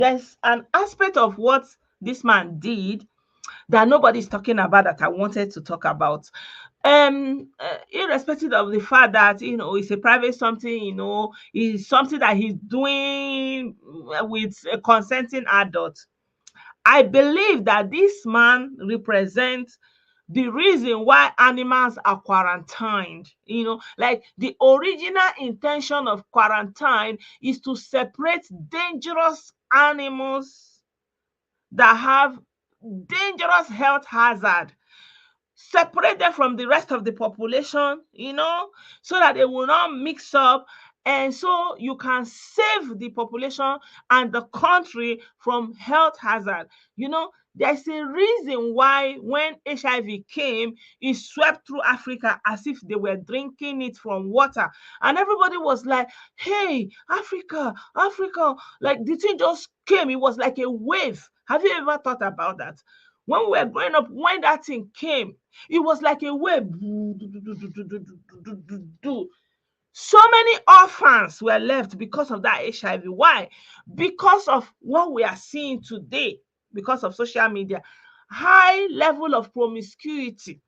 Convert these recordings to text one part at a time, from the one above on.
there's an aspect of what this man did that nobody's talking about that I wanted to talk about. Irrespective of the fact that it's a private something, is something that he's doing with a consenting adult. I believe that this man represents the reason why animals are quarantined. Like the original intention of quarantine is to separate dangerous animals that have dangerous health hazard, separate them from the rest of the population, so that they will not mix up, and so you can save the population and the country from health hazard. There's a reason why when HIV came, it swept through Africa as if they were drinking it from water. And everybody was like, hey, Africa, Africa. Like the thing just came. It was like a wave. Have you ever thought about that? When we were growing up, when that thing came, it was like a wave. So many orphans were left because of that HIV. Why? Because of what we are seeing today, because of social media. High level of promiscuity,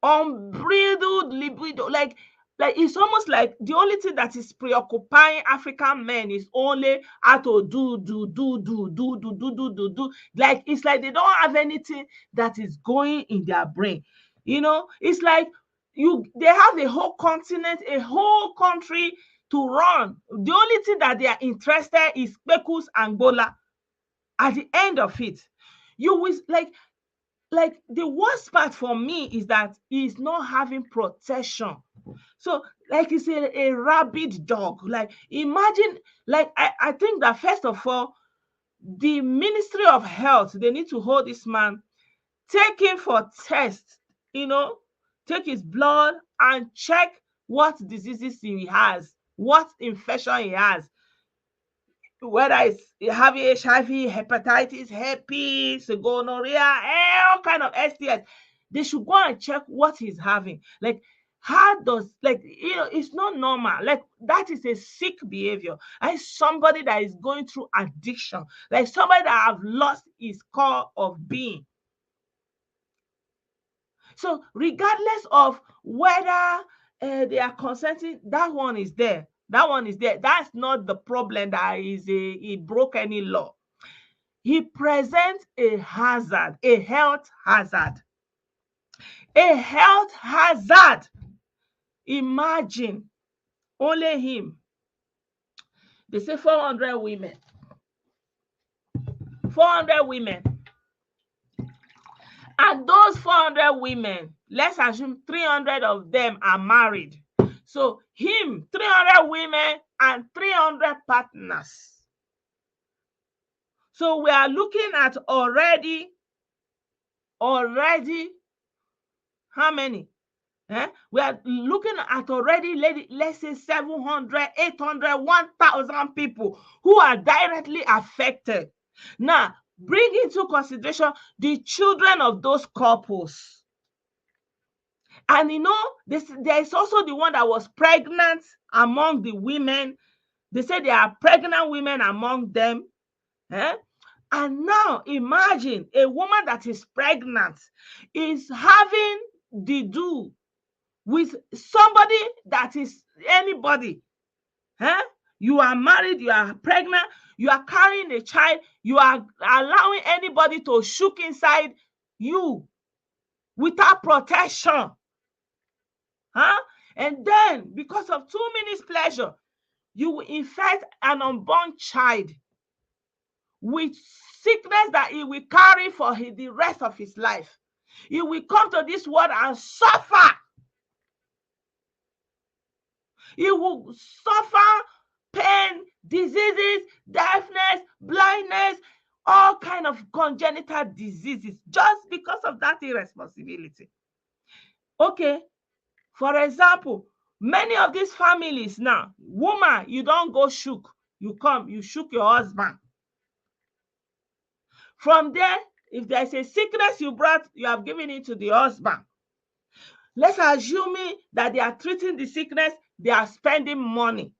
unbridled libido. Like it's almost like the only thing that is preoccupying African men is only how to do. Like it's like they don't have anything that is going in their brain. It's like they have a whole continent, a whole country to run. The only thing that they are interested is Kpekus and Gola. At the end of it, you will like the worst part for me is that he's not having protection. So like it's a rabid dog. Like imagine, like I think that first of all, the Ministry of Health, they need to hold this man, take him for tests, take his blood and check what diseases he has, what infection he has, whether it's having HIV, hepatitis, herpes, gonorrhea, all kind of STIs. They should go and check what he's having. Like, how does, like, it's not normal. Like, that is a sick behavior. And somebody that is going through addiction, like somebody that have lost his core of being. So regardless of whether they are consenting, that one is there. That one is there. That's not the problem that he broke any law. He presents a hazard, a health hazard. A health hazard. Imagine only him. They say 400 women. 400 women. And those 400 women, let's assume 300 of them are married. So him, 300 women and 300 partners. So we are looking at already how many? We are looking at already, let's say 700, 800, 1,000 people who are directly affected. Now, bring into consideration the children of those couples. And there is also the one that was pregnant among the women. They say there are pregnant women among them. And now imagine a woman that is pregnant is having the do with somebody that is anybody. You are married, you are pregnant, you are carrying a child, you are allowing anybody to shook inside you without protection. And then, because of 2 minutes pleasure, you will infect an unborn child with sickness that he will carry for the rest of his life. He will come to this world and suffer. He will suffer pain, diseases, deafness, blindness, all kind of congenital diseases just because of that irresponsibility. Okay, for example, many of these families now, woman, you don't go shook. You come, you shook your husband. From there, if there's a sickness you brought, you have given it to the husband. Let's assume that they are treating the sickness, they are spending money.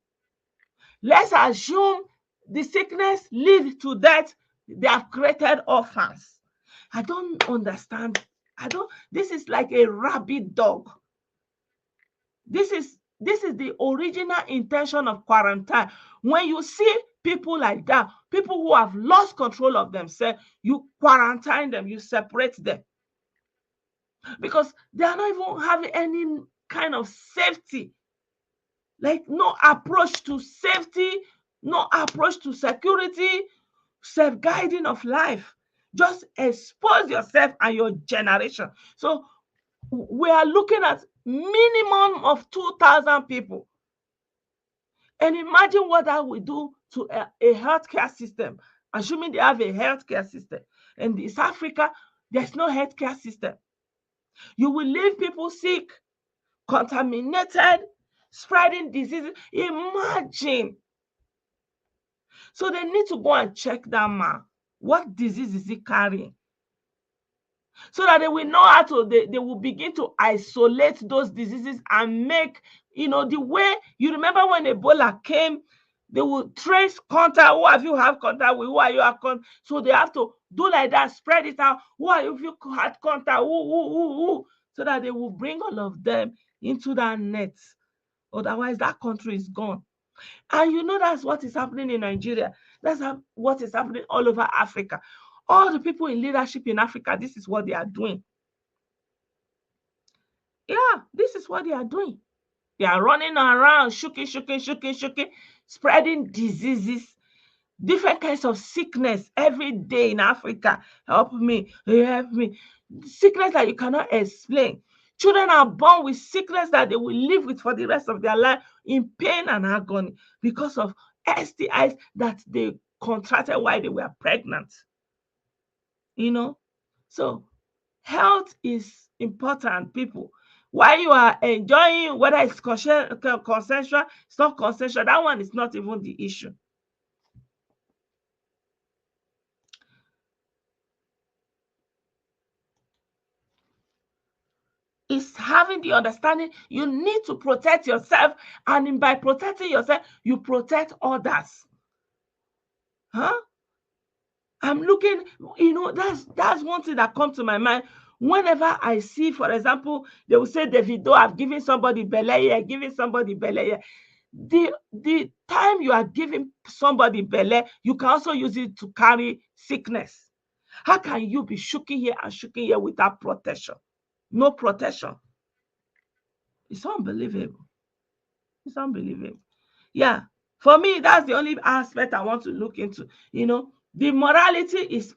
Let's assume the sickness leads to death. They have created orphans. I don't understand. This is like a rabid dog. This is the original intention of quarantine. When you see people like that, people who have lost control of themselves, you quarantine them, you separate them, because they are not even having any kind of safety, like no approach to safety, no approach to security, safeguarding of life. Just expose yourself and your generation. So we are looking at minimum of 2,000 people. And imagine what that will do to a healthcare system, assuming they have a healthcare system. In East Africa, there's no healthcare system. You will leave people sick, contaminated, spreading diseases. Imagine. So they need to go and check that man. What disease is he carrying? So that they will know how to, they will begin to isolate those diseases and make, the way, you remember when Ebola came, they will trace contact. Who have you have contact with? Who are you have contact? So they have to do like that, spread it out. Who are you if you had contact? Who? So that they will bring all of them into that net. Otherwise, that country is gone. And that's what is happening in Nigeria. That's what is happening all over Africa. All the people in leadership in Africa, this is what they are doing. Yeah, this is what they are doing. They are running around, shuking, spreading diseases, different kinds of sickness every day in Africa. Help me. Sickness that you cannot explain. Children are born with sickness that they will live with for the rest of their life in pain and agony because of STIs that they contracted while they were pregnant. So health is important, people. While you are enjoying, whether it's consensual, it's not consensual, that one is not even the issue. Is having the understanding you need to protect yourself, and by protecting yourself, you protect others. I'm looking, that's one thing that comes to my mind. Whenever I see, for example, they will say, Davido, I've given somebody belle here, giving somebody belle here. The time you are giving somebody belle, you can also use it to carry sickness. How can you be shooking here and shooking here without protection? No protection. It's unbelievable. It's unbelievable. Yeah. For me, that's the only aspect I want to look into. The morality is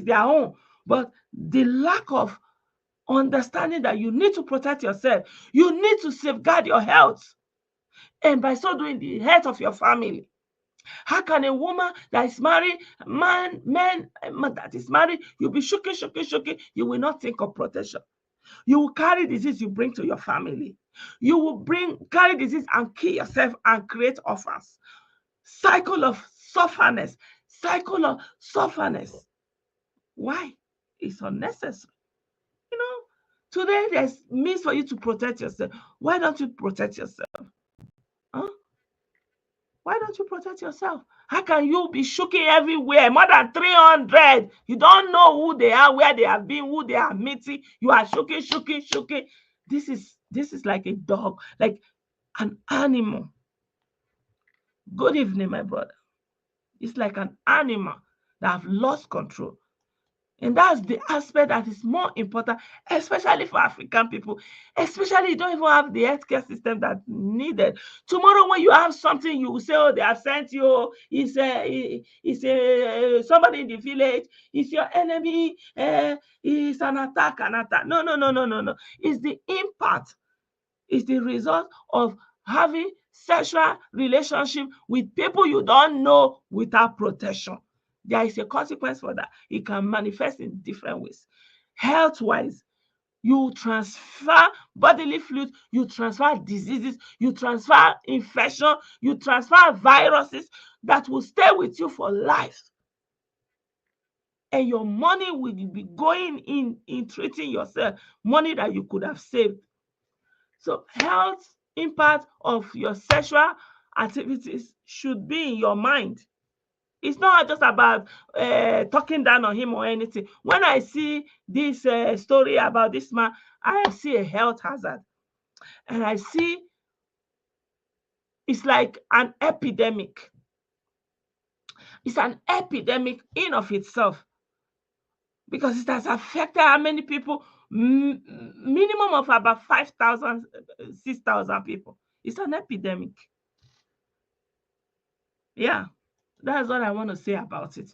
their own, but the lack of understanding that you need to protect yourself, you need to safeguard your health, and by so doing, the health of your family. How can a woman that is married, man that is married, you'll be shooking, you will not think of protection. You will carry disease you bring to your family. You will carry disease and kill yourself and create orphans. Cycle of sufferness. Why? It's unnecessary. Today there's means for you to protect yourself. Why don't you protect yourself? Why don't you protect yourself? How can you be shooking everywhere? More than 300. You don't know who they are, where they have been, who they are meeting. You are shooking. This is like a dog, like an animal. Good evening, my brother. It's like an animal that have lost control. And that's the aspect that is more important, especially for African people. Especially, you don't even have the healthcare system that's needed. Tomorrow, when you have something, you will say, "Oh, they have sent you. It's somebody in the village. It's your enemy. It's an attack. No. It's the impact. It's the result of having sexual relationship with people you don't know without protection. There is a consequence for that. It can manifest in different ways. Health-wise, you transfer bodily fluids, you transfer diseases, you transfer infection, you transfer viruses that will stay with you for life. And your money will be going in treating yourself, money that you could have saved. So health impact of your sexual activities should be in your mind. It's not just about talking down on him or anything. When I see this story about this man, I see a health hazard. And I see it's like an epidemic. It's an epidemic in of itself because it has affected how many people? Minimum of about 5,000, 6,000 people. It's an epidemic. Yeah, that's what I want to say about it.